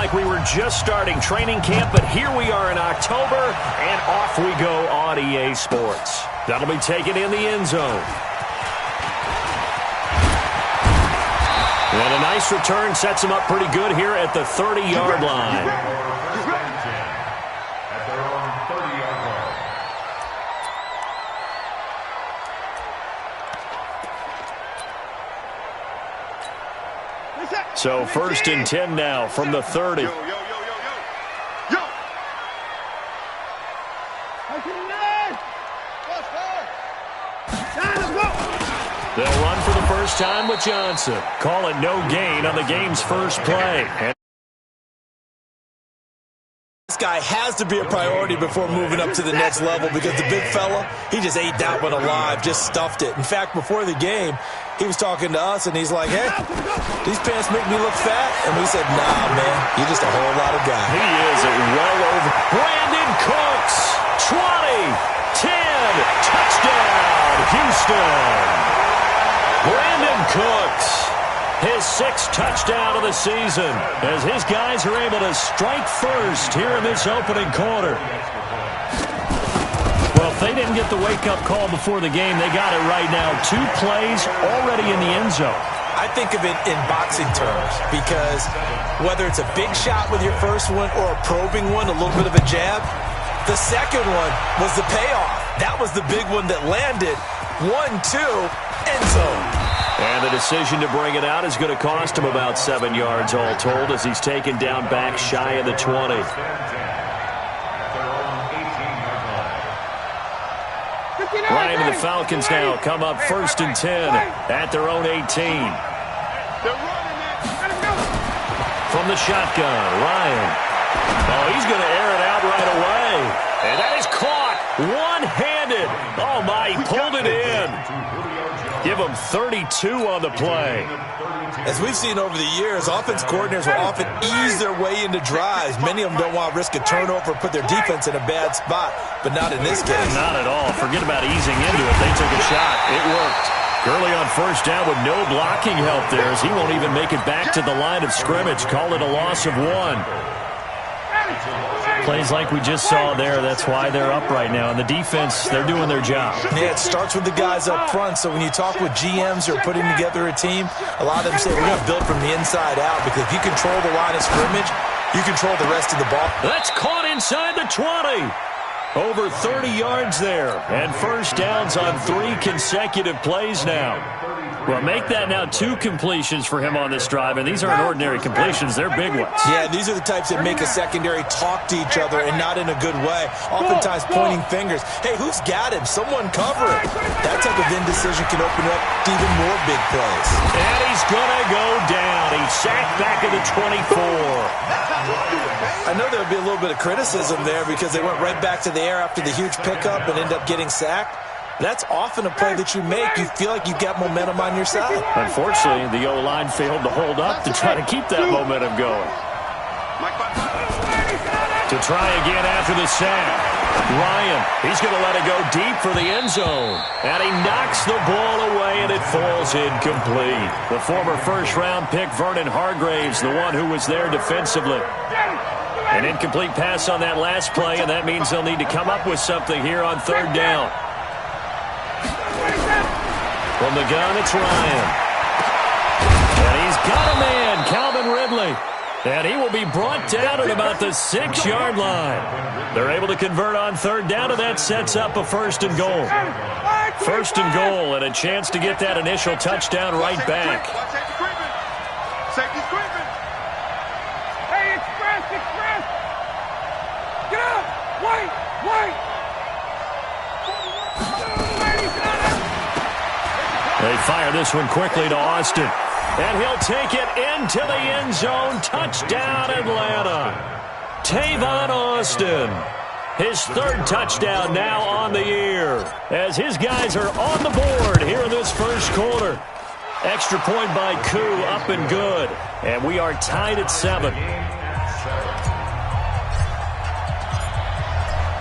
like we were just starting training camp, but here we are in October, and off we go on EA Sports. That'll be taken in the end zone. And a nice return sets him up pretty good here at the 30-yard line. So 1st and 10 now from the 30. They'll run for the first time with Johnson. Call it no gain on the game's first play. This guy has to be a priority before moving up to the next level because the big fella, he just ate that one alive, just stuffed it. In fact, before the game, he was talking to us, and he's like, hey, these pants make me look fat. And we said, nah, man, you're just a whole lot of guy. He is well over. Brandon Cooks, 20, 10, touchdown, Houston. Brandon Cooks, his 6th touchdown of the season, as his guys are able to strike first here in this opening quarter. Well, if they didn't get the wake-up call before the game, they got it right now. 2 plays already in the end zone. I think of it in boxing terms because whether it's a big shot with your first one or a probing one, a little bit of a jab, the second one was the payoff. That was the big one that landed. 1-2, end zone. And the decision to bring it out is going to cost him about 7 yards all told as he's taken down back shy of the 20. Ryan and the Falcons now come up 1st and 10 at their own 18. From the shotgun, Ryan. Oh, he's going to air it out right away. And that is caught one-handed. Oh, my, he pulled it in. Give him 32 on the play. As we've seen over the years, offense coordinators will often ease their way into drives. Many of them don't want to risk a turnover or put their defense in a bad spot, but not in this case. Not at all. Forget about easing into it. They took a shot. It worked. Gurley on first down with no blocking help there as he won't even make it back to the line of scrimmage. Call it a loss of 1. Plays like we just saw there, that's why they're up right now. And the defense, they're doing their job. Yeah, it starts with the guys up front. So when you talk with GMs who are putting together a team, a lot of them say we're going to build from the inside out because if you control the line of scrimmage, you control the rest of the ball. That's caught inside the 20. Over 30 yards there. And first downs on 3 consecutive plays now. Well, make that now 2 completions for him on this drive, and these aren't ordinary completions. They're big ones. Yeah, these are the types that make a secondary talk to each other and not in a good way. Oftentimes pointing fingers. Hey, who's got him? Someone cover it. That type of indecision can open up to even more big plays. And he's going to go down. He's sacked back at the 24. I know there would be a little bit of criticism there because they went right back to the air after the huge pickup and end up getting sacked. That's often a play that you make. You feel like you've got momentum on your side. Unfortunately, the O-line failed to hold up to try to keep that momentum going. To try again after the sack. Ryan, he's going to let it go deep for the end zone. And he knocks the ball away, and it falls incomplete. The former first-round pick, Vernon Hargraves, the one who was there defensively. An incomplete pass on that last play, and that means they'll need to come up with something here on 3rd down. From the gun, it's Ryan. And he's got a man, Calvin Ridley. And he will be brought down at about the 6-yard line. They're able to convert on 3rd down, and that sets up a 1st and goal. 1st and goal, and a chance to get that initial touchdown right back. Safety's creeping. Hey, express. Get up. Wait. They fire this one quickly to Austin. And he'll take it into the end zone. Touchdown, Atlanta. Tavon Austin. His 3rd touchdown now on the year. As his guys are on the board here in this first quarter. Extra point by Koo, up and good. And we are tied at 7.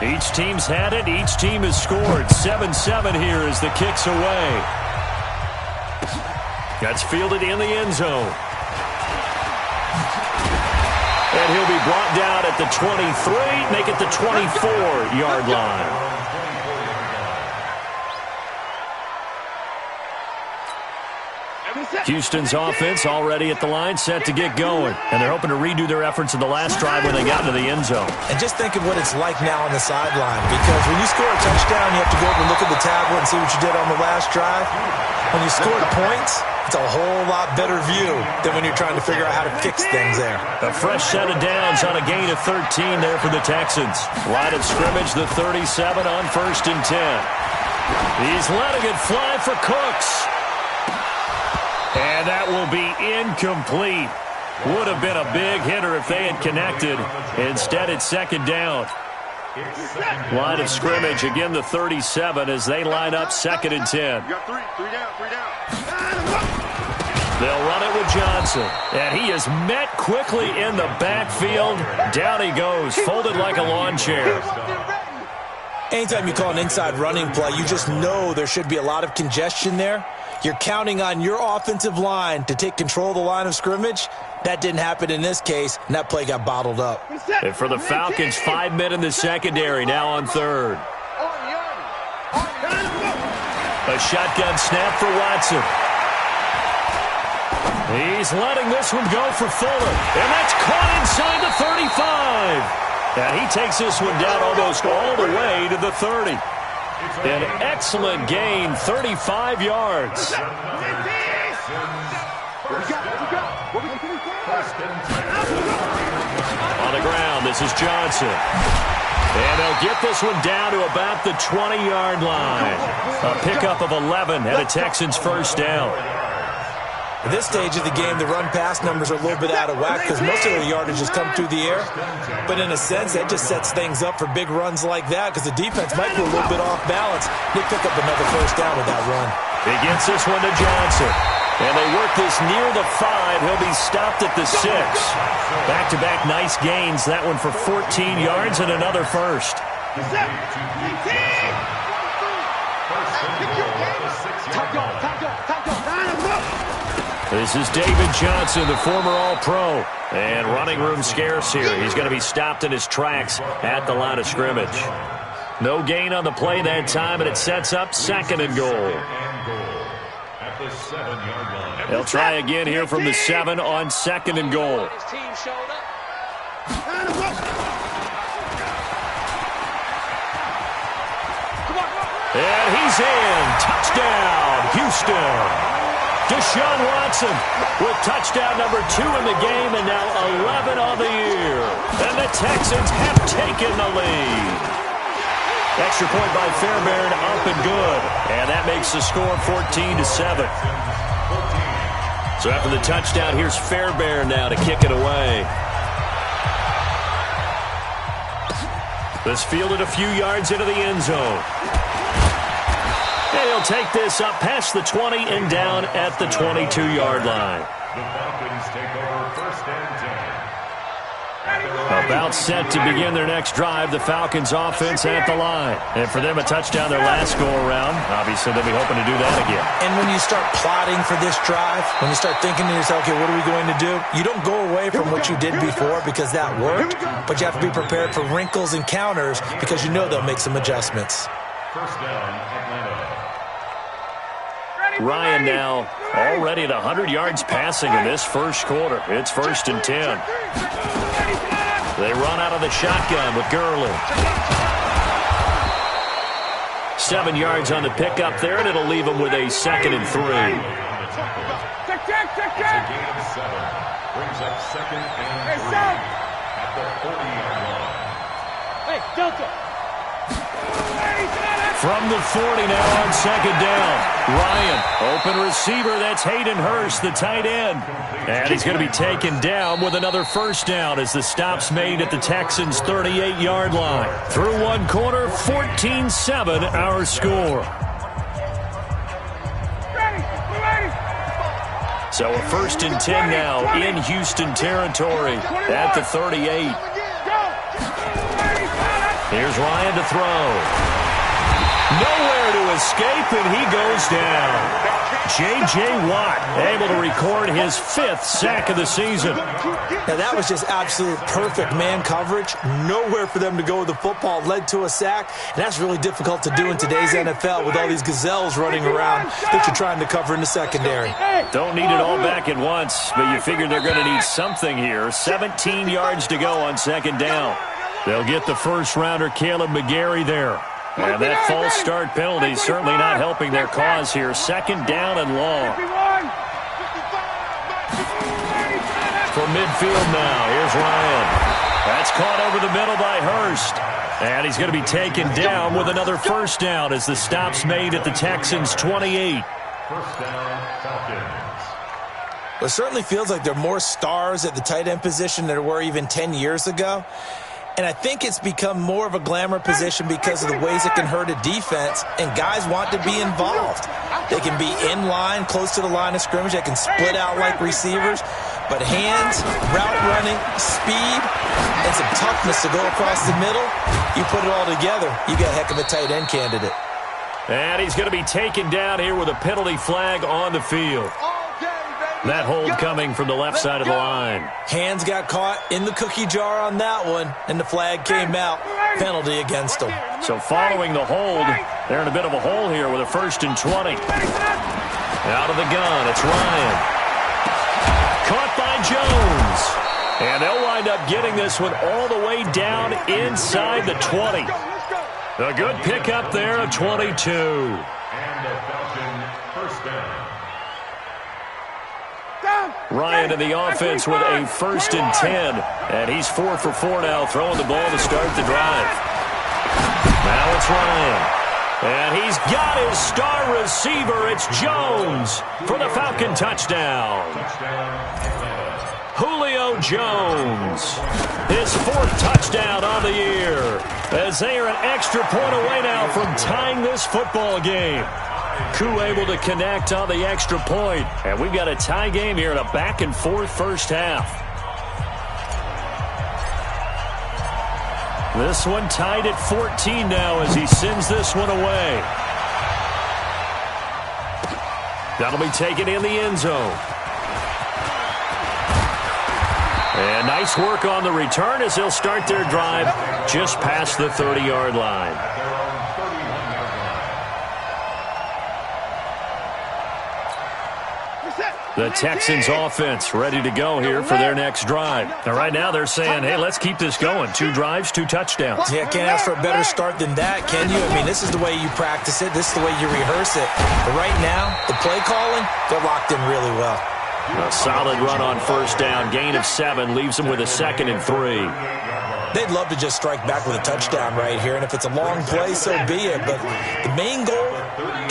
Each team's had it. Each team has scored. 7-7 here as the kick's away. That's fielded in the end zone. And he'll be brought down at the 23, make it the 24-yard line. Houston's offense already at the line, set to get going. And they're hoping to redo their efforts in the last drive when they got into the end zone. And just think of what it's like now on the sideline, because when you score a touchdown, you have to go over and look at the tablet and see what you did on the last drive. When you scored points, it's a whole lot better view than when you're trying to figure out how to fix things there. A fresh set of downs on a gain of 13 there for the Texans. Line of scrimmage, the 37 on 1st and 10. He's letting it fly for Cooks. And that will be incomplete. Would have been a big hitter if they had connected. Instead, it's 2nd down. Line of scrimmage, again the 37 as they line up 2nd and 10. You got three down. They'll run it with Johnson. And he is met quickly in the backfield. Down he goes, folded like a lawn chair. Anytime you call an inside running play, you just know there should be a lot of congestion there. You're counting on your offensive line to take control of the line of scrimmage. That didn't happen in this case, and that play got bottled up. And for the Falcons, 5 men in the secondary, now on 3rd. A shotgun snap for Watson. He's letting this one go for Fuller. And that's caught inside the 35. And he takes this one down almost all the way to the 30. An excellent gain, 35 yards. On the ground, this is Johnson. And they'll get this one down to about the 20-yard line. A pickup of 11 and a Texans 1st down. At this stage of the game, the run-pass numbers are a little bit out of whack because most of the yardage has come through the air. But in a sense, that just sets things up for big runs like that because the defense might be a little bit off balance. They pick up another 1st down with that run. He gets this one to Johnson. And they work this near the 5. He'll be stopped at the 6. Back-to-back nice gains. That one for 14 yards and another 1st. This is David Johnson, the former All-Pro. And running room scarce here. He's going to be stopped in his tracks at the line of scrimmage. No gain on the play that time, and it sets up 2nd and goal. They'll try again here from the 7 on 2nd and goal. And he's in. Touchdown, Houston. Deshaun Watson with touchdown number 2 in the game and now 11 on the year. And the Texans have taken the lead. Extra point by Fairbairn, up and good. And that makes the score 14-7. So after the touchdown, here's Fairbairn now to kick it away. This fielded a few yards into the end zone. And he'll take this up past the 20 and down at the 22-yard line. The Falcons take over 1st and 10. About set to begin their next drive, the Falcons offense at the line. And for them, a touchdown their last go-around. Obviously, they'll be hoping to do that again. And when you start plotting for this drive, when you start thinking to yourself, okay, what are we going to do? You don't go away from what you did before because that worked, but you have to be prepared for wrinkles and counters because you know they'll make some adjustments. 1st down, Atlanta. Ryan now already at 100 yards passing in this 1st quarter. It's 1st and 10. They run out of the shotgun with Gurley. 7 yards on the pickup there, and it'll leave them with a 2nd and 3. It's a gain of 7. Brings up 2nd and 3 at the 40-yard line. Hey, Delta. From the 40 now on 2nd down. Ryan, open receiver. That's Hayden Hurst, the tight end. And he's going to be taken down with another 1st down as the stop's made at the Texans' 38-yard line. Through 1 quarter, 14-7 our score. So a 1st and 10 now in Houston territory at the 38. Here's Ryan to throw. Nowhere to escape, and he goes down. J.J. Watt able to record his 5th sack of the season. Now, that was just absolute perfect man coverage. Nowhere for them to go with the football. Led to a sack, and that's really difficult to do in today's NFL with all these gazelles running around that you're trying to cover in the secondary. Don't need it all back at once, but you figure they're going to need something here. 17 yards to go on 2nd down. They'll get the first-rounder Caleb McGarry there. And that false start penalty is certainly not helping their cause here. 2nd down and long. From midfield now, here's Ryan. That's caught over the middle by Hurst. And he's going to be taken down with another first down as the stop's made at the Texans' 28. First down, Falcons. Well, it certainly feels like there are more stars at the tight end position than there were even 10 years ago. And I think it's become more of a glamour position because of the ways it can hurt a defense, and guys want to be involved. They can be in line, close to the line of scrimmage. They can split out like receivers. But hands, route running, speed, and some toughness to go across the middle, you put it all together, you got a heck of a tight end candidate. And he's going to be taken down here with a penalty flag on the field. That hold coming from the left side of the line. Hands got caught in the cookie jar on that one, and the flag came out. Penalty against them. So following the hold, they're in a bit of a hole here with a 1st and 20. Out of the gun, it's Ryan. Caught by Jones. And they'll wind up getting this one all the way down inside the 20. A good pickup there of 22. And the Falcon first down. Ryan in the offense with a 1st and 10. And he's 4 for 4 now, throwing the ball to start the drive. Now it's Ryan. And he's got his star receiver. It's Jones for the Falcon touchdown. Julio Jones. His 4th touchdown on the year. As they are an extra point away now from tying this football game. Koo able to connect on the extra point. And we've got a tie game here in a back-and-forth first half. This one tied at 14 now as he sends this one away. That'll be taken in the end zone. And nice work on the return as they'll start their drive just past the 30-yard line. The Texans offense ready to go here for their next drive. Now, right now they're saying, hey, let's keep this going. 2 drives, 2 touchdowns. Yeah, can't ask for a better start than that, can you? I mean, this is the way you practice it. This is the way you rehearse it. But right now, the play calling, they're locked in really well. A solid run on first down. Gain of 7 leaves them with a 2nd and 3. They'd love to just strike back with a touchdown right here, and if it's a long play, so be it. But the main goal,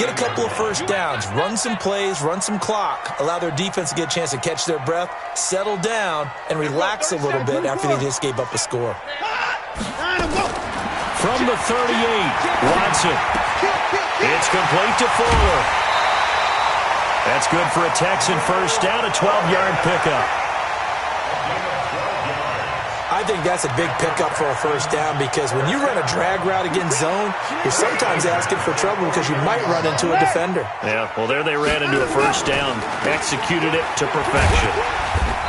get a couple of first downs, run some plays, run some clock, allow their defense to get a chance to catch their breath, settle down, and relax a little bit after they just gave up a score. From the 38, Watson. It's complete to Fuller. That's good for a Texan first down, a 12-yard pickup. I think that's a big pickup for a first down because when you run a drag route against zone, you're sometimes asking for trouble because you might run into a defender. Yeah, well, there they ran into a first down, executed it to perfection.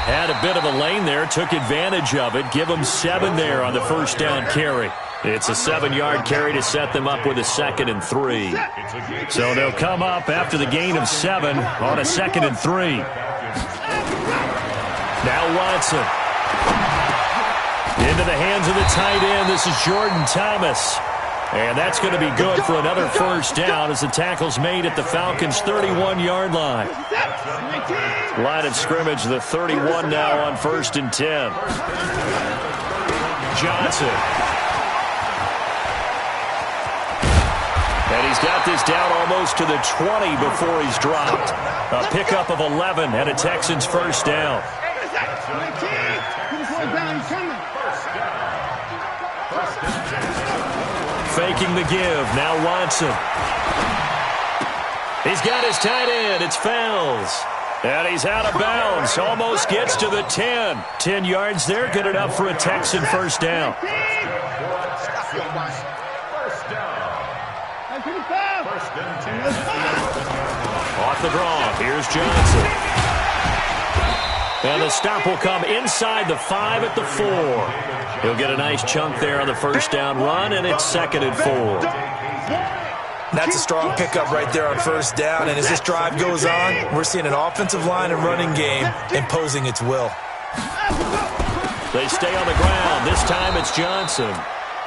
Had a bit of a lane there, took advantage of it, give them 7 there on the first down carry. It's a 7-yard carry to set them up with a 2nd and 3. So they'll come up after the gain of 7 on a 2nd and 3. Now Watson. Into the hands of the tight end. This is Jordan Thomas. And that's going to be good for another first down as the tackle's made at the Falcons' 31-yard line. Line of scrimmage, the 31 now on 1st and 10. Johnson. And he's got this down almost to the 20 before he's dropped. A pickup of 11 and a Texans first down. Faking the give. Now Watson. He's got his tight end. It's Fells. And he's out of bounds. Almost gets to the 10. 10 yards there. Good enough for a Texan first down. Off the draw, here's Johnson. And the stop will come inside the 5 at the 4. He'll get a nice chunk there on the first down run, and it's 2nd and 4. That's a strong pickup right there on first down, and as this drive goes on, we're seeing an offensive line and running game imposing its will. They stay on the ground. This time it's Johnson.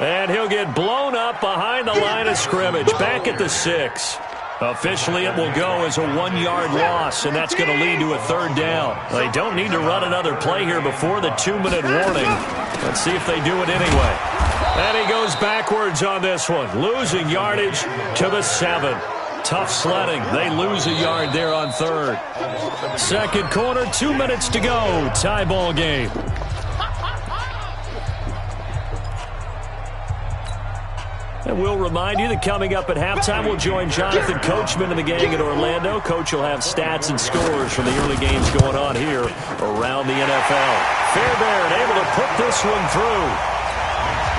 And he'll get blown up behind the line of scrimmage, back at the 6. Officially, it will go as a 1-yard loss, and that's going to lead to a 3rd down. They don't need to run another play here before the 2-minute warning. Let's see if they do it anyway. And he goes backwards on this one, losing yardage to the 7. Tough sledding. They lose a yard there on 3rd. 2nd quarter, 2 minutes to go. Tie ball game. And we'll remind you that coming up at halftime, we'll join Jonathan Coachman and the gang in Orlando. Coach will have stats and scores from the early games going on here around the NFL. Fairbairn able to put this one through.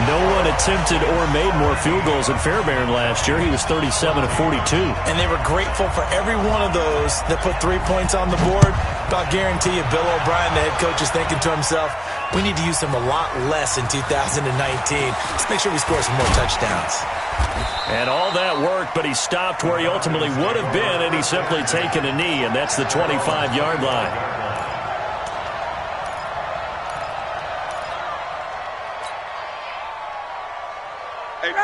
No one attempted or made more field goals than Fairbairn last year. He was 37 of 42. And they were grateful for every one of those that put 3 points on the board. But I'll guarantee you, Bill O'Brien, the head coach, is thinking to himself, we need to use him a lot less in 2019. Let's make sure we score some more touchdowns. And all that work, but he stopped where he ultimately would have been, and he's simply taken a knee, and that's the 25-yard line.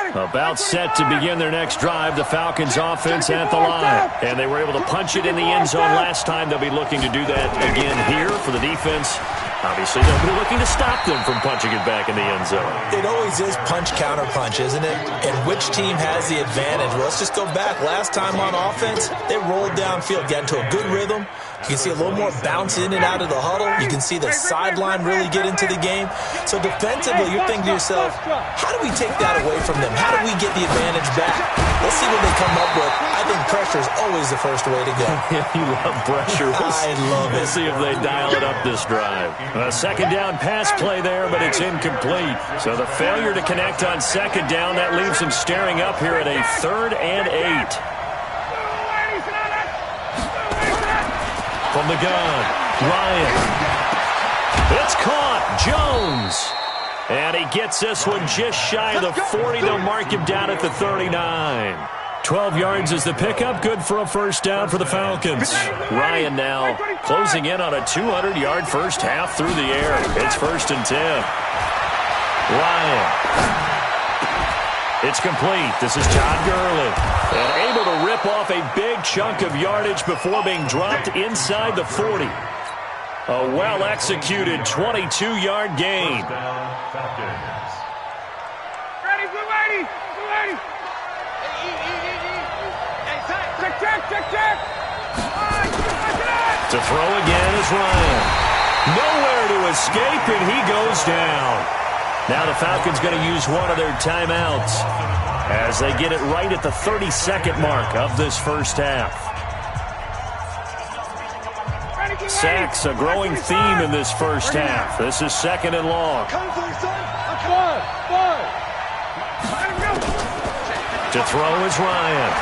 About set to begin their next drive, the Falcons offense at the line. And they were able to punch it in the end zone last time. They'll be looking to do that again here for the defense. Obviously, they'll be looking to stop them from punching it back in the end zone. It always is punch-counter-punch, isn't it? And which team has the advantage? Well, let's just go back. Last time on offense, they rolled downfield, got into a good rhythm. You can see a little more bounce in and out of the huddle. You can see the sideline really get into the game. So defensively, you're thinking to yourself, how do we take that away from them? How do we get the advantage back? Let's see what they come up with. I think pressure is always the first way to go. You love pressure. I love it. We'll see if they dial it up this drive. A 2nd down pass play there, but it's incomplete. So the failure to connect on 2nd down, that leaves him staring up here at a 3rd and 8. From the gun, Ryan. It's caught. Jones. And he gets this one just shy of the 40. They'll mark him down at the 39. 12 yards is the pickup. Good for a first down for the Falcons. Ryan now closing in on a 200-yard first half through the air. It's 1st and 10. Ryan. It's complete. This is Todd Gurley. And able to rip off a big chunk of yardage before being dropped inside the 40. A well-executed 22-yard gain. Ready, blue lady. Check. To throw again is Ryan. Nowhere to escape, and he goes down. Now the Falcons going to use one of their timeouts as they get it right at the 32nd mark of this first half. Sacks, a growing theme in this first half. This is 2nd and long. To throw is Ryan.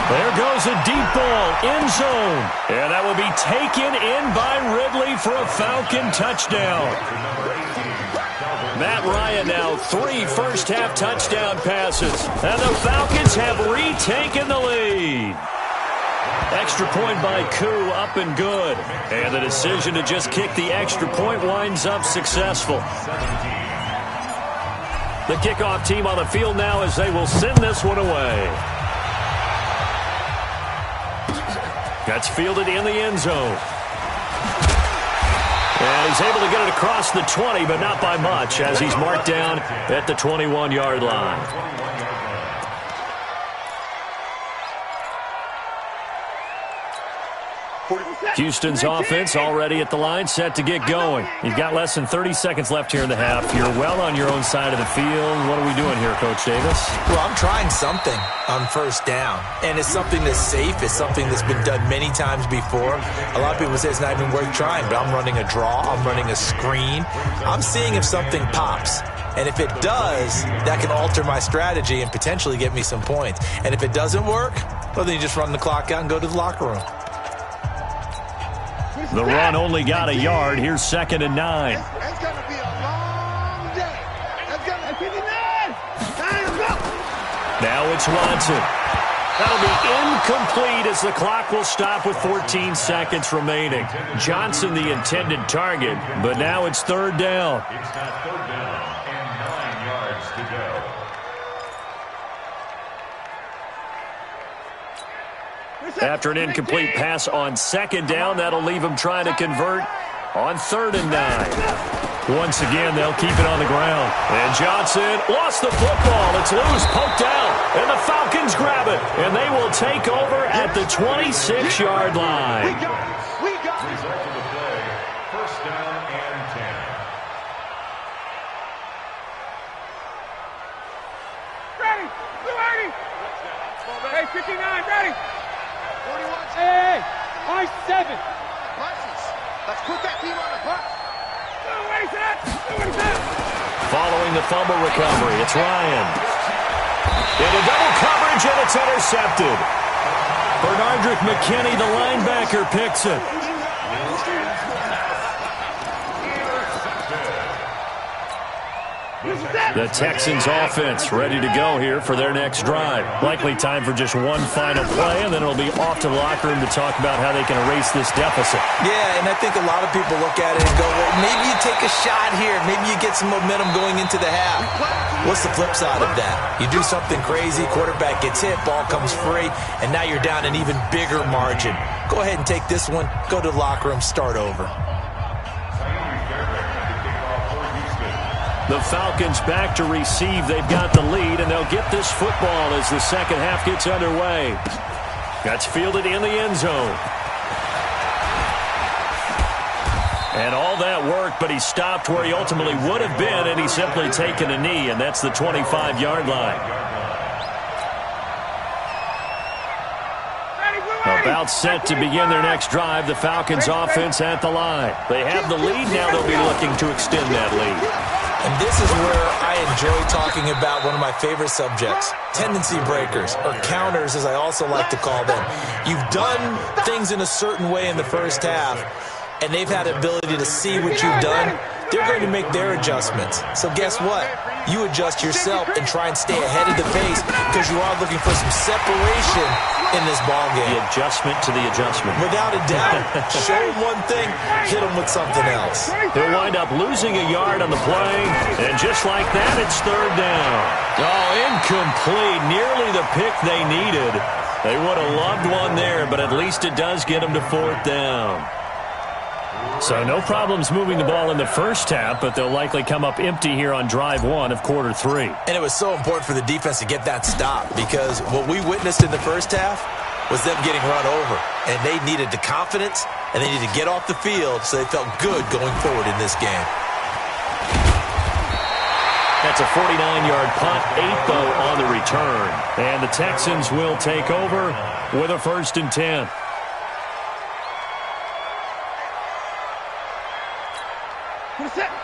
There goes a deep ball, end zone. And that will be taken in by Ridley for a Falcon touchdown. Matt Ryan now 3 first-half touchdown passes. And the Falcons have retaken the lead. Extra point by Koo, up and good. And the decision to just kick the extra point winds up successful. The kickoff team on the field now as they will send this one away. That's fielded in the end zone. And he's able to get it across the 20, but not by much, as he's marked down at the 21-yard line. Houston's offense already at the line, set to get going. You've got less than 30 seconds left here in the half. You're well on your own side of the field. What are we doing here, Coach Davis? Well, I'm trying something on first down, and it's something that's safe. It's something that's been done many times before. A lot of people say it's not even worth trying, but I'm running a draw. I'm running a screen. I'm seeing if something pops. And if it does, that can alter my strategy and potentially get me some points. And if it doesn't work, well, then you just run the clock out and go to the locker room. The run only got a yard. Here's 2nd and 9. It's going to be a long day. It's going to be Now it's Watson. That'll be incomplete as the clock will stop with 14 seconds remaining. Johnson the intended target, but now it's 3rd down. It's now 3rd down and 9 yards to go. After an incomplete pass on 2nd down, that'll leave him trying to convert on 3rd and 9. Once again, they'll keep it on the ground. And Johnson lost the football. It's loose, poked out, and the Falcons grab it. And they will take over at the 26-yard line. We got it. Result of the play, 1st down and 10. ready. Hey, 59, ready. 41. Hey, I-7. Let's put that team on the bus. Following the fumble recovery, it's Ryan. Into double coverage, and it's intercepted. Bernardrick McKinney, the linebacker, picks it. The Texans offense ready to go here for their next drive. Likely time for just one final play, and then it'll be off to the locker room to talk about how they can erase this deficit. Yeah, and I think a lot of people look at it and go, well, maybe you take a shot here. Maybe you get some momentum going into the half. What's the flip side of that? You do something crazy, quarterback gets hit, ball comes free, and now you're down an even bigger margin. Go ahead and take this one, go to the locker room, start over. The Falcons back to receive. They've got the lead, and they'll get this football as the second half gets underway. That's fielded in the end zone. And all that work, but he stopped where he ultimately would have been, and he's simply taken a knee, and that's the 25-yard line. About set to begin their next drive. The Falcons offense at the line. They have the lead. Now they'll be looking to extend that lead. And this is where I enjoy talking about one of my favorite subjects, tendency breakers, or counters as I also like to call them. You've done things in a certain way in the first half, and they've had the ability to see what you've done. They're going to make their adjustments. So guess what? You adjust yourself and try and stay ahead of the pace because you are looking for some separation in this ball game. The adjustment to the adjustment. Without a doubt. Show them one thing, hit them with something else. They'll wind up losing a yard on the play, and just like that, it's 3rd down. Oh, incomplete. Nearly the pick they needed. They would have loved one there, but at least it does get them to 4th down. So no problems moving the ball in the first half, but they'll likely come up empty here on drive 1 of quarter 3. And it was so important for the defense to get that stop because what we witnessed in the first half was them getting run over. And they needed the confidence, and they needed to get off the field so they felt good going forward in this game. That's a 49-yard punt, 8 though on the return. And the Texans will take over with a 1st and 10.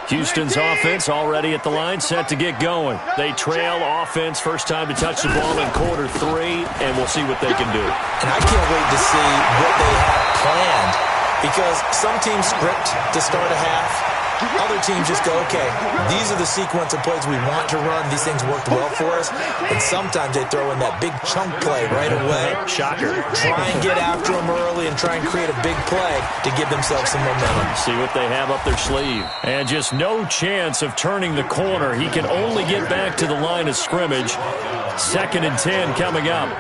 Houston's offense already at the line, set to get going. They trail offense, first time to touch the ball in quarter 3, and we'll see what they can do. And I can't wait to see what they have planned because some teams script to start a half. Other teams just go, okay, these are the sequence of plays we want to run. These things worked well for us. And sometimes they throw in that big chunk play right away. Shocker. Try and get after them early and try and create a big play to give themselves some momentum. See what they have up their sleeve. And just no chance of turning the corner. He can only get back to the line of scrimmage. 2nd and 10 coming up.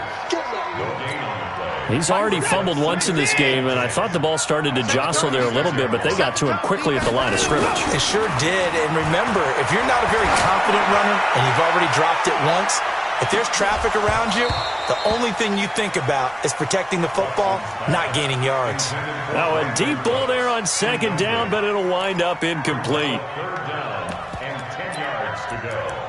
He's already fumbled once in this game, and I thought the ball started to jostle there a little bit, but they got to him quickly at the line of scrimmage. It sure did. And remember, if you're not a very confident runner and you've already dropped it once, if there's traffic around you, the only thing you think about is protecting the football, not gaining yards. Now a deep ball there on 2nd down, but it'll wind up incomplete. 3rd down and 10 yards to go.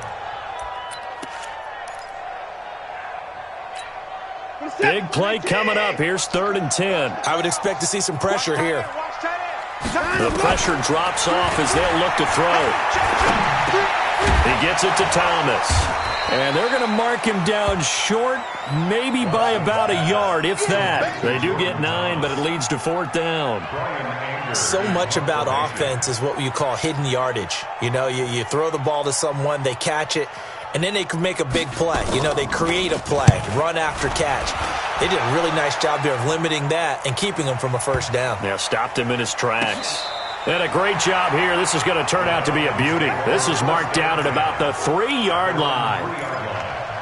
Big play coming up. Here's 3rd and 10. I would expect to see some pressure here. The pressure drops off as they'll look to throw. He gets it to Thomas. And they're going to mark him down short, maybe by about a yard, if that. They do get 9, but it leads to 4th down. So much about offense is what you call hidden yardage. You know, you throw the ball to someone, they catch it, and then they can make a big play. You know, they create a play, run after catch. They did a really nice job there of limiting that and keeping him from a first down. Yeah, stopped him in his tracks. And a great job here. This is going to turn out to be a beauty. This is marked down at about the 3-yard line.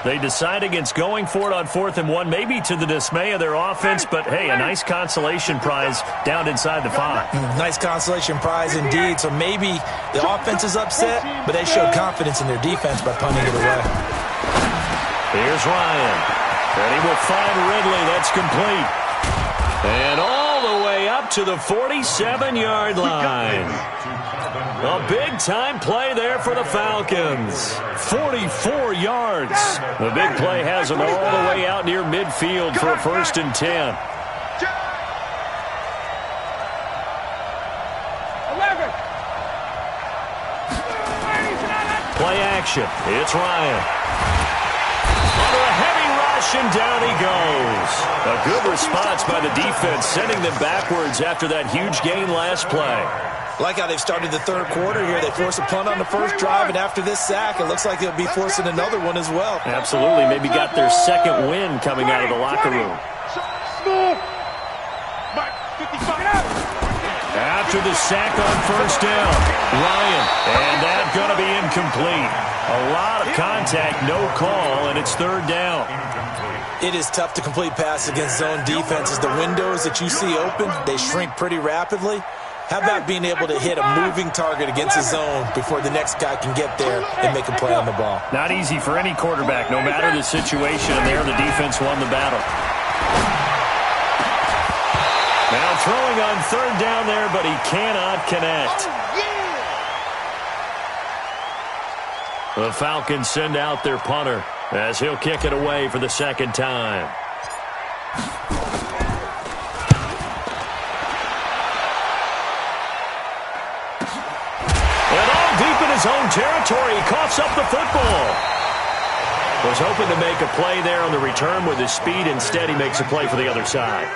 They decide against going for it on 4th and 1, maybe to the dismay of their offense, but, hey, a nice consolation prize down inside the 5. Nice consolation prize indeed. So maybe the offense is upset, but they showed confidence in their defense by punting it away. Here's Ryan. And he will find Ridley. That's complete. And all the way up to the 47-yard line. A big-time play there for the Falcons. 44 yards. The big play has them all the way out near midfield for a 1st and 10. 11. Play action. It's Ryan. Under a heavy rush, and down he goes. A good response by the defense, sending them backwards after that huge gain last play. Like how they've started the third quarter here. They force a punt on the first drive, and after this sack, it looks like they'll be forcing another one as well. Absolutely. Maybe got their second win coming out of the locker room. After the sack on first down, Ryan, and that's going to be incomplete. A lot of contact, no call, and it's 3rd down. It is tough to complete passes against zone defenses. The windows that you see open, they shrink pretty rapidly. How about being able to hit a moving target against a zone before the next guy can get there and make a play on the ball? Not easy for any quarterback, no matter the situation, and there the defense won the battle. Now throwing on 3rd down there, but he cannot connect. The Falcons send out their punter as he'll kick it away for the 2nd time. And all deep in his own territory, he coughs up the football. Was hoping to make a play there on the return with his speed. Instead, he makes a play for the other side.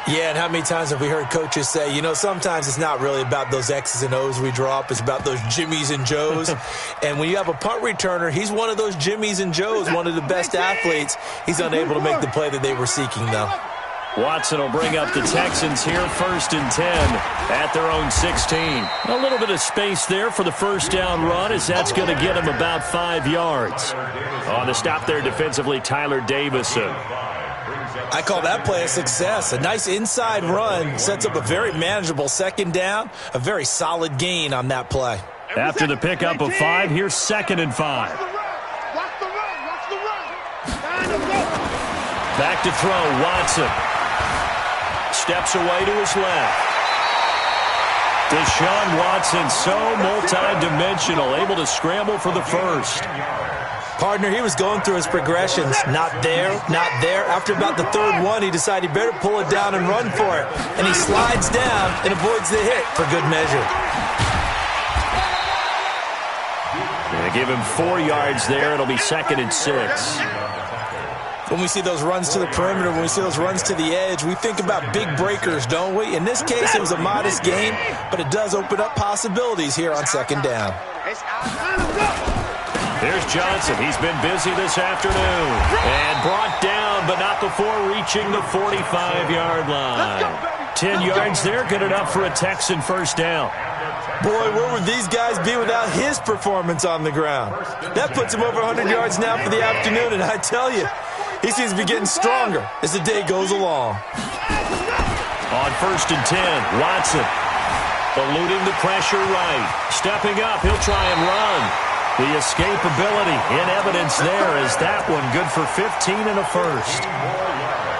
Yeah, and how many times have we heard coaches say, you know, sometimes it's not really about those X's and O's we draw up. It's about those Jimmies and Joes. And when you have a punt returner, he's one of those Jimmies and Joes, one of the best athletes. He's unable to make the play that they were seeking, though. Watson will bring up the Texans here, 1st and 10 at their own 16. A little bit of space there for the first down run, as that's going to get him about 5 yards. On the stop there defensively, Tyler Davison. I call that play a success. A nice inside run sets up a very manageable 2nd down, a very solid gain on that play. After the pickup of 5, here's 2nd and 5. Back to throw, Watson. Steps away to his left. Deshaun Watson, so multi-dimensional, able to scramble for the 1st. Partner, he was going through his progressions. Not there, not there. After about the 3rd one, he decided he better pull it down and run for it. And he slides down and avoids the hit for good measure. Gonna give him 4 yards there. It'll be 2nd and 6. When we see those runs to the perimeter, when we see those runs to the edge, we think about big breakers, don't we? In this case, it was a modest gain, but it does open up possibilities here on 2nd down. Here's Johnson. He's been busy this afternoon. And brought down, but not before reaching the 45-yard line. 10 yards there, good enough for a Texan 1st down. Boy, where would these guys be without his performance on the ground? That puts him over 100 yards now for the afternoon, and I tell you, he seems to be getting stronger as the day goes along. On 1st and 10, Watson eluding the pressure right. Stepping up, he'll try and run. The escapability in evidence there is that one good for 15 and a 1st.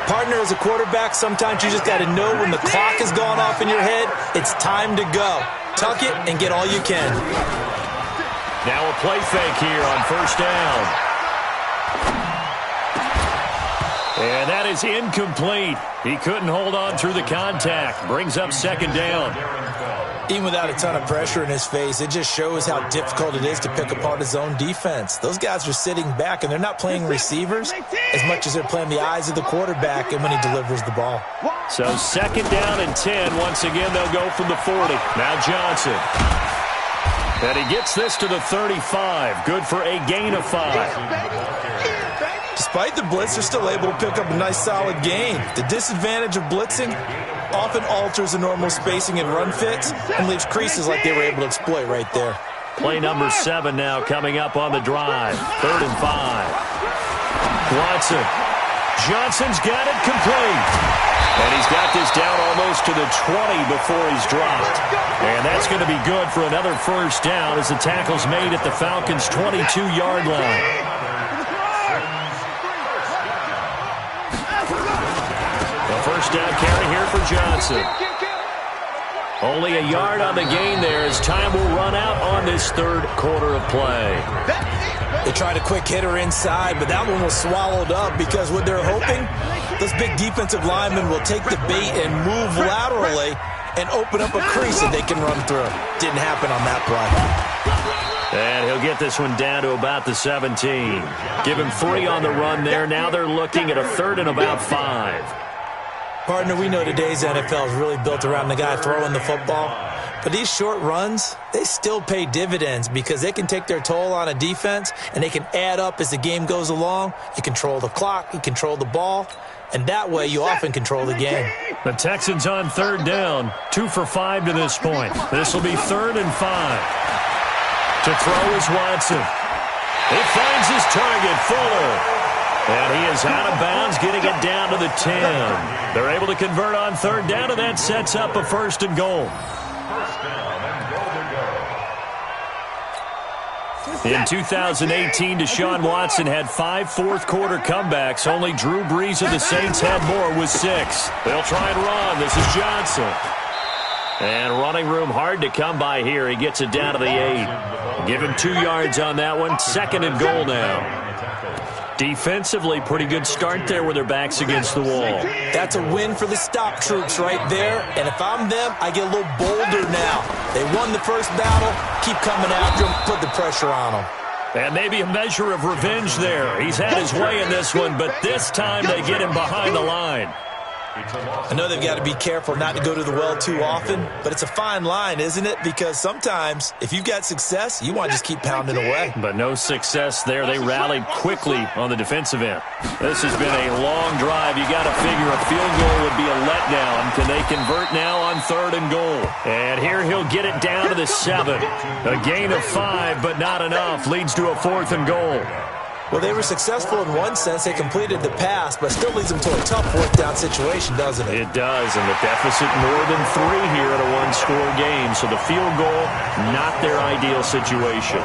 Partner, as a quarterback, sometimes you just got to know when the clock has gone off in your head, it's time to go. Tuck it and get all you can. Now a play fake here on 1st down. And that is incomplete. He couldn't hold on through the contact. Brings up second down. Even without a ton of pressure in his face, it just shows how difficult it is to pick apart his own defense. Those guys are sitting back, and they're not playing receivers as much as they're playing the eyes of the quarterback and when he delivers the ball. So second down and 10. Once again, they'll go from the 40. Now Johnson. And he gets this to the 35. Good for a gain of 5. Despite the blitz, they're still able to pick up a nice, solid gain. The disadvantage of blitzing often alters the normal spacing and run fits and leaves creases like they were able to exploit right there. Play number 7 now coming up on the drive. 3rd and 5. Watson. Johnson's got it complete. And he's got this down almost to the 20 before he's dropped. And that's going to be good for another first down as the tackle's made at the Falcons' 22-yard line. First down carry here for Johnson. Only a yard on the gain there as time will run out on this third quarter of play. They tried a quick hitter inside, but that one was swallowed up because what they're hoping, those big defensive linemen will take the bait and move laterally and open up a crease that they can run through. Didn't happen on that play. And he'll get this one down to about the 17. Give him 3 on the run there. Now they're looking at a 3rd and about 5. Partner, we know today's NFL is really built around the guy throwing the football. But these short runs, they still pay dividends because they can take their toll on a defense and they can add up as the game goes along. You control the clock, you control the ball, and that way you often control the game. The Texans on 3rd down, 2 for 5 to this point. This will be 3rd and 5. To throw is Watson. He finds his target, Fuller. And he is out of bounds, getting it down to the 10. They're able to convert on 3rd down, and that sets up a 1st and goal. In 2018, Deshaun Watson had 5 fourth-quarter comebacks. Only Drew Brees of the Saints had more with 6. They'll try and run. This is Johnson. And running room hard to come by here. He gets it down to the 8. Give him 2 yards on that one. 2nd and goal now. Defensively, pretty good start there with their backs against the wall. That's a win for the stop troops right there. And if I'm them, I get a little bolder now. They won the first battle. Keep coming after them. Put the pressure on them. And maybe a measure of revenge there. He's had his way in this one, but this time they get him behind the line. I know they've got to be careful not to go to the well too often, but it's a fine line, isn't it? Because sometimes, if you've got success, you want to just keep pounding away. But no success there. They rallied quickly on the defensive end. This has been a long drive. You got to figure a field goal would be a letdown. Can they convert now on 3rd and goal? And here he'll get it down to the 7. A gain of 5, but not enough. Leads to a 4th and goal. Well, they were successful in one sense. They completed the pass, but still leads them to a tough 4th down situation, doesn't it? It does, and the deficit more than 3 here in a one-score game. So the field goal, not their ideal situation.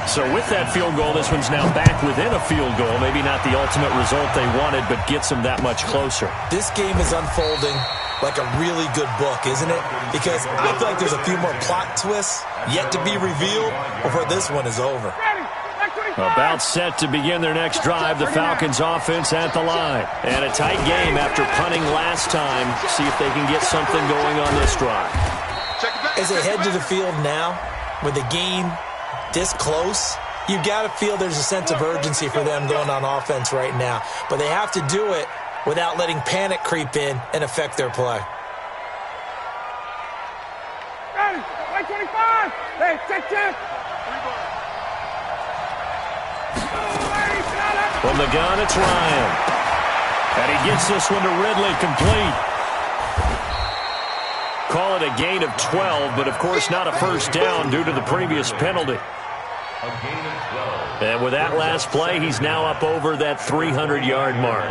So with that field goal, this one's now back within a field goal. Maybe not the ultimate result they wanted, but gets them that much closer. This game is unfolding like a really good book, isn't it? Because I feel like there's a few more plot twists yet to be revealed before this one is over. About set to begin their next drive. The Falcons offense at the line. And a tight game after punting last time. See if they can get something going on this drive. As they head to the field now, with the game this close, you got to feel there's a sense of urgency for them going on offense right now. But they have to do it without letting panic creep in and affect their play. Ready, 25. Hey, check. From the gun, it's Ryan. And he gets this one to Ridley, complete. Call it a gain of 12, but of course not a first down due to the previous penalty. And with that last play, he's now up over that 300-yard mark.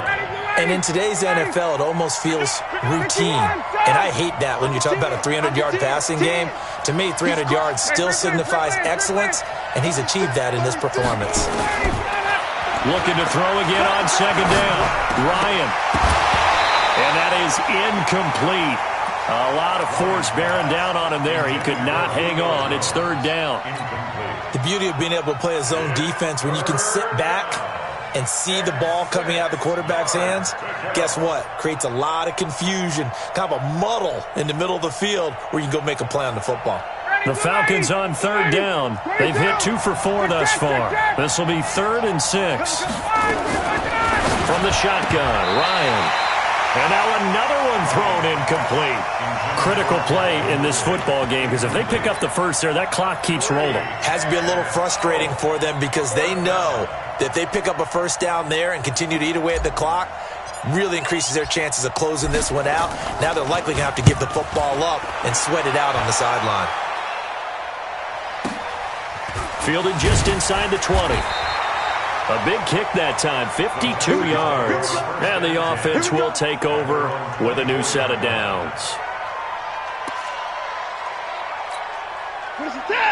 And in today's NFL, it almost feels routine. And I hate that when you talk about a 300-yard passing game. To me, 300 yards still signifies excellence, and he's achieved that in this performance. Looking to throw again on 2nd down. Ryan. And that is incomplete. A lot of force bearing down on him there. He could not hang on. It's 3rd down. The beauty of being able to play a zone defense when you can sit back and see the ball coming out of the quarterback's hands, guess what? Creates a lot of confusion, kind of a muddle in the middle of the field where you can go make a play on the football. The Falcons on third down. They've hit 2 for 4 thus far. This will be 3rd and 6. From the shotgun, Ryan. And now another one thrown incomplete. Critical play in this football game because if they pick up the first there, that clock keeps rolling. Has to be a little frustrating for them because they know that if they pick up a first down there and continue to eat away at the clock, really increases their chances of closing this one out. Now they're likely going to have to give the football up and sweat it out on the sideline. Fielded just inside the 20. A big kick that time, 52 yards. And the offense will take over with a new set of downs.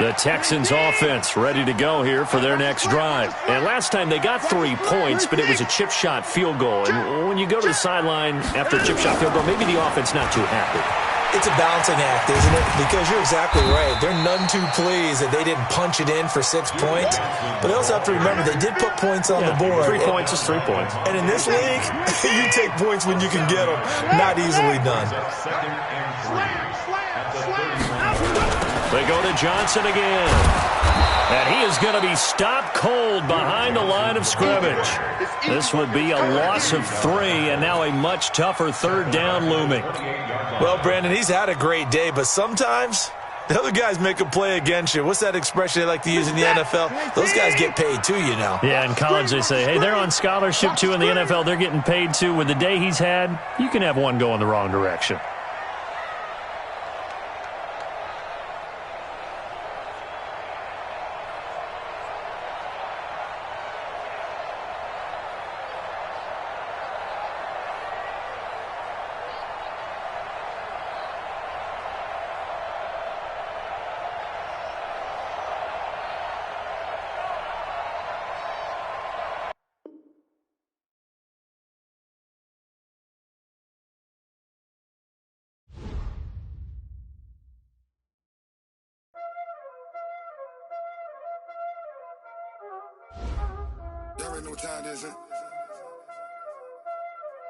The Texans offense ready to go here for their next drive. And last time they got 3 points, but it was a chip shot field goal. And when you go to the sideline after a chip shot field goal, maybe the offense not too happy. It's a balancing act, isn't it? Because you're exactly right. They're none too pleased that they didn't punch it in for 6 points. But they also have to remember they did put points on the board. 3 points is 3 points. And in this league, you take points when you can get them. Not easily done. They go to Johnson again. And he is going to be stopped cold behind the line of scrimmage. This will be a loss of 3, and now a much tougher 3rd down looming. Well, Brandon, he's had a great day, but sometimes the other guys make a play against you. What's that expression they like to use in the NFL? Those guys get paid too, you know. Yeah, in college they say, hey, they're on scholarship too. In the NFL, they're getting paid too. With the day he's had, you can have one go in the wrong direction. Y'all already know what time it is, huh?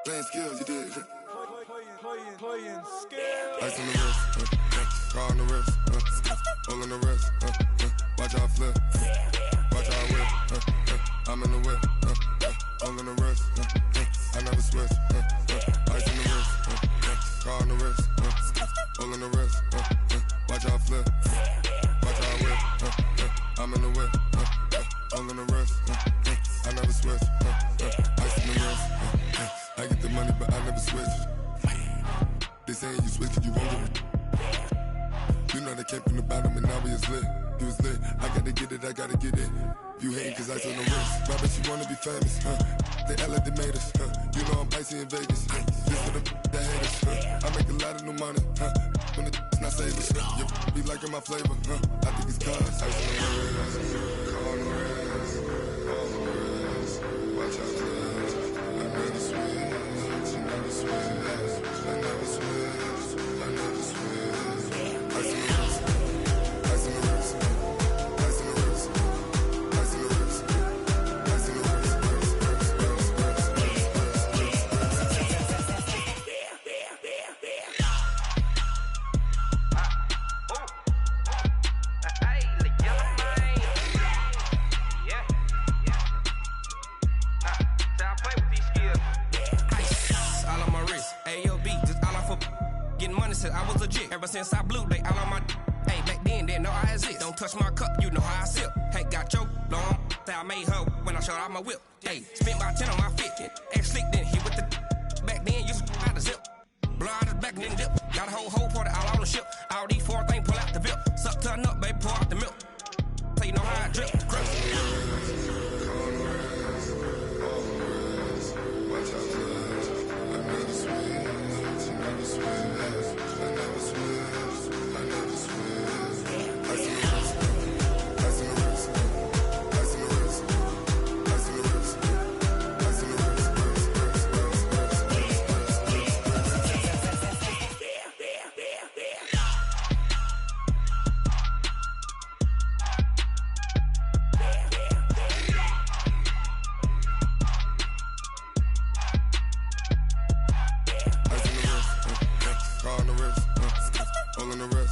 Playing skills, you did. Playing skills. Ice on the wrist, car on the wrist, hole on the wrist, watch out flip, watch out whip, I'm in the whip, hole on the wrist, I never switch, ice on the wrist, car on the wrist, hole on the wrist, watch out flip, watch out whip, I'm in the whip, hole on the wrist, I never switch, ice on the wrist, I get the money but I never switch. They saying you switch and you won't get it. You know they came from the bottom and now we is lit. You was lit, I gotta get it, I gotta get it. You hating cause ice on the wrist. Why bet you wanna be famous, They act like they made us, You know I'm icy in Vegas, This for the haters, I make a lot of new money, When it's not savers, You be liking my flavor, I think it's cause ice on the wrist, car on the wrist, all on the wrist. Watch out for this, I never switch, you never switch. I never switch, I never switch. Ice on the wrist, ice on the wrist, ice on the wrist, ice on the wrist, ice on the I was legit. Ever since I blew, they all on my hey, back then, didn't know I exist. Don't touch my cup, you know how I sip. Hey, got your long, say I made her when I showed out my whip. Hey, spent about 10 on my 50. Ex-slick, then hit with the back then, used to out the zip. Blow out his back and then dip. Got a whole party all on the ship. All these 4 things pull out the bip. Suck to a nut, baby, pour out the milk. So you know how I drip. all in the rest.